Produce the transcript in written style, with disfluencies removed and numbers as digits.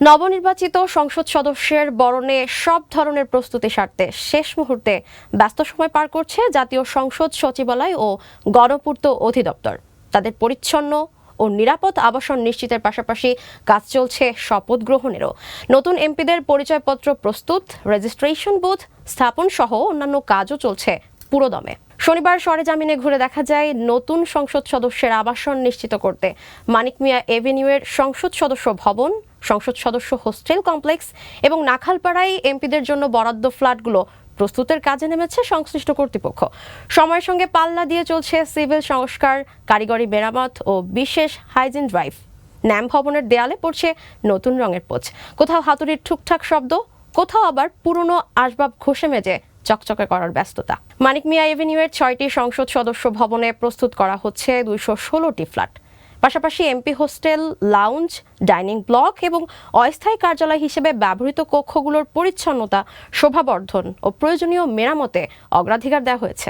নবনির্বাচিত সংসদ সদস্যের বরণে সব ধরনের প্রস্তুতি সারতে শেষ মুহূর্তে ব্যস্ত সময় পার করছে জাতীয় সংসদ সচিবালয় ও গণপূর্ত অধিদপ্তর। তাদের পরিচ্ছন্ন ও নিরাপদ আবাসন নিশ্চিতের পাশাপাশি কাজ চলছে শপথ গ্রহণেরও। নতুন এমপিদের পরিচয়পত্র প্রস্তুত, রেজিস্ট্রেশন বুথ স্থাপন সহ অন্যান্য কাজও চলছে পুরোদমে। শনিবার সরেজমিনে ঘুরে দেখা যায় নতুন সংসদ সদস্যের আবাসন নিশ্চিত করতে মানিক মিয়া এভিনিউয়ের সংসদ সদস্য ভবন, সংসদ সদস্য হোস্টেল কমপ্লেক্স এবং নাখালপাড়ায় এমপিদের জন্য বরাদ্দ ফ্ল্যাটগুলো প্রস্তুতের কাজে নেমেছে সংশ্লিষ্ট কর্তৃপক্ষ। সময়ের সঙ্গে পাল্লা দিয়ে চলছে সিভিল সংস্কার, কারিগরি মেরামত ও বিশেষ হাইজিন ড্রাইভ। ন্যাম ভবনের দেয়ালে পড়ছে নতুন রঙের পোচ, কোথাও হাতুড়ির ঠুকঠাক শব্দ, কোথাও আবার পুরনো আসবাব ঘষে মেজে চকচকে করার ব্যস্ততা। মানিক মিয়া এভিনিউয়ের 6টি সংসদ সদস্য ভবনে প্রস্তুত করা হচ্ছে 216টি ফ্ল্যাট। পাশাপাশি MP hostel, lounge, dining block এবং অস্থায়ী কার্যালয় হিসেবে ব্যবহৃত কক্ষগুলোর পরিচ্ছন্নতা, শোভাবর্ধন ও প্রয়োজনীয় মেরামতে অগ্রাধিকার দেওয়া হয়েছে।